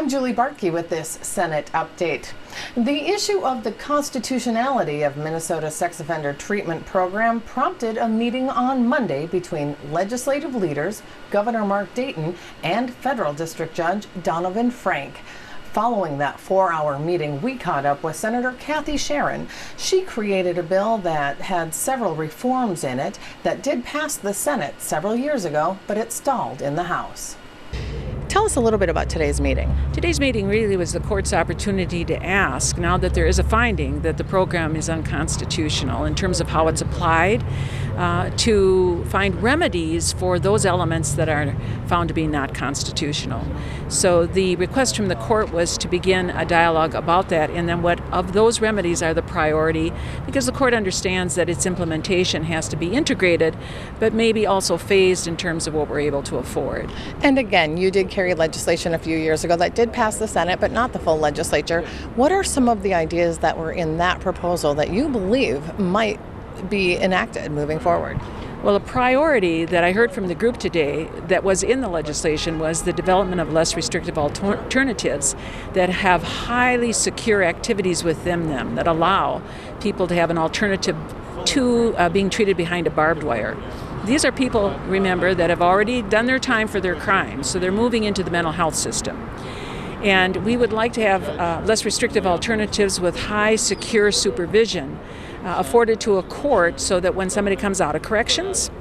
I'm Julie Bartkey with this Senate update. The issue of the constitutionality of Minnesota's sex offender treatment program prompted a meeting on Monday between legislative leaders, Governor Mark Dayton, and Federal District Judge Donovan Frank. Following that 4-hour meeting, we caught up with Senator Sheran. She created a bill that had several reforms in it that did pass the Senate several years ago, but it stalled in the House. Tell us a little bit about today's meeting. Today's meeting really was the court's opportunity to ask, now that there is a finding that the program is unconstitutional in terms of how it's applied, to find remedies for those elements that are found to be not constitutional. So the request from the court was to begin a dialogue about that, and then what of those remedies are the priority, because the court understands that its implementation has to be integrated, but maybe also phased in terms of what we're able to afford. And again, you did carry legislation a few years ago that did pass the Senate, but not the full legislature. What are some of the ideas that were in that proposal that you believe might be enacted moving forward? Well, a priority that I heard from the group today that was in the legislation was the development of less restrictive alternatives that have highly secure activities within them that allow people to have an alternative to being treated behind a barbed wire. These are people, remember, that have already done their time for their crimes, so they're moving into the mental health system. And we would like to have less restrictive alternatives with high secure supervision afforded to a court, so that when somebody comes out of corrections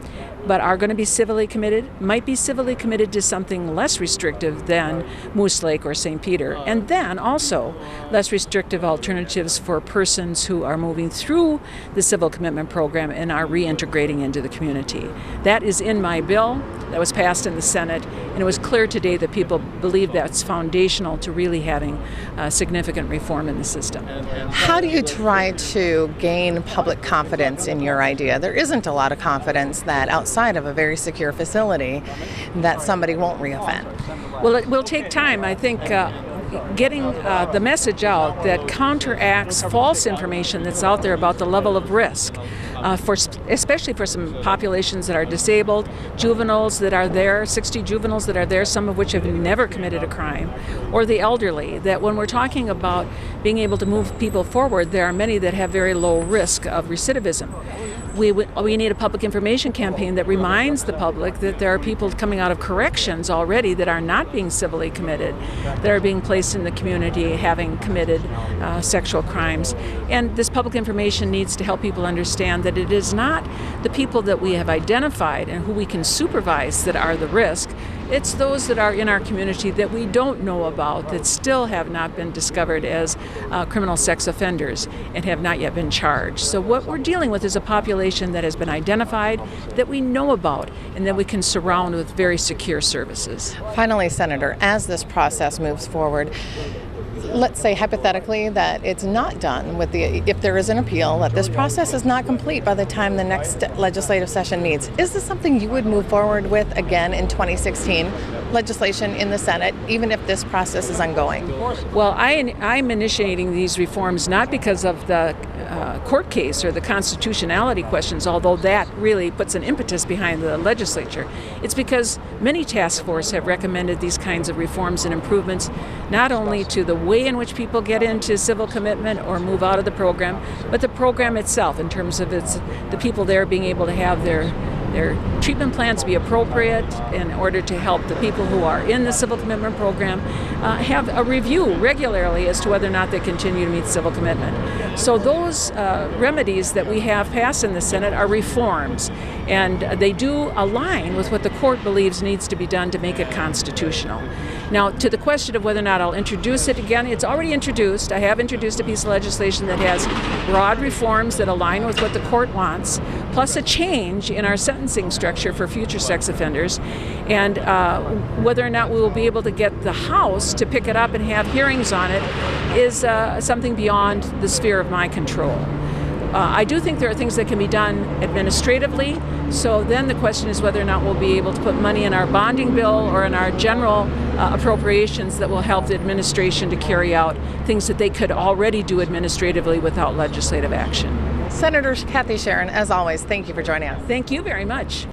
but are going to be civilly committed, might be civilly committed to something less restrictive than Moose Lake or St. Peter. And then also less restrictive alternatives for persons who are moving through the civil commitment program and are reintegrating into the community. That is in my bill that was passed in the Senate, and it was clear today that people believe that's foundational to really having significant reform in the system. How do you try to gain public confidence in your idea? There isn't a lot of confidence that outside of a very secure facility that somebody won't reoffend. Well, it will take time. I think getting the message out that counteracts false information that's out there about the level of risk, especially for some populations that are disabled, juveniles that are there, 60 juveniles that are there, some of which have never committed a crime, or the elderly, that when we're talking about being able to move people forward, there are many that have very low risk of recidivism. We need a public information campaign that reminds the public that there are people coming out of corrections already that are not being civilly committed, that are being placed in the community having committed sexual crimes. And this public information needs to help people understand that it is not the people that we have identified and who we can supervise that are the risk. It's those that are in our community that we don't know about, that still have not been discovered as criminal sex offenders and have not yet been charged. So what we're dealing with is a population that has been identified, that we know about, and that we can surround with very secure services. Finally, Senator, as this process moves forward, let's say hypothetically that it's not done with if there is an appeal, that this process is not complete by the time the next legislative session meets. Is this something you would move forward with again in 2016, legislation in the Senate, even if this process is ongoing? Well, I'm initiating these reforms not because of the court case or the constitutionality questions, although that really puts an impetus behind the legislature. It's because many task forces have recommended these kinds of reforms and improvements, not only to the way in which people get into civil commitment or move out of the program, but the program itself in terms of the people there being able to have their treatment plans be appropriate in order to help the people who are in the civil commitment program have a review regularly as to whether or not they continue to meet civil commitment. So those remedies that we have passed in the Senate are reforms, and they do align with what the court believes needs to be done to make it constitutional. Now, to the question of whether or not I'll introduce it again, it's already introduced. I have introduced a piece of legislation that has broad reforms that align with what the court wants, plus a change in our sentencing structure for future sex offenders. And whether or not we will be able to get the House to pick it up and have hearings on it is something beyond the sphere of my control. I do think there are things that can be done administratively, so then the question is whether or not we'll be able to put money in our bonding bill or in our general appropriations that will help the administration to carry out things that they could already do administratively without legislative action. Senator Sheran, as always, thank you for joining us. Thank you very much.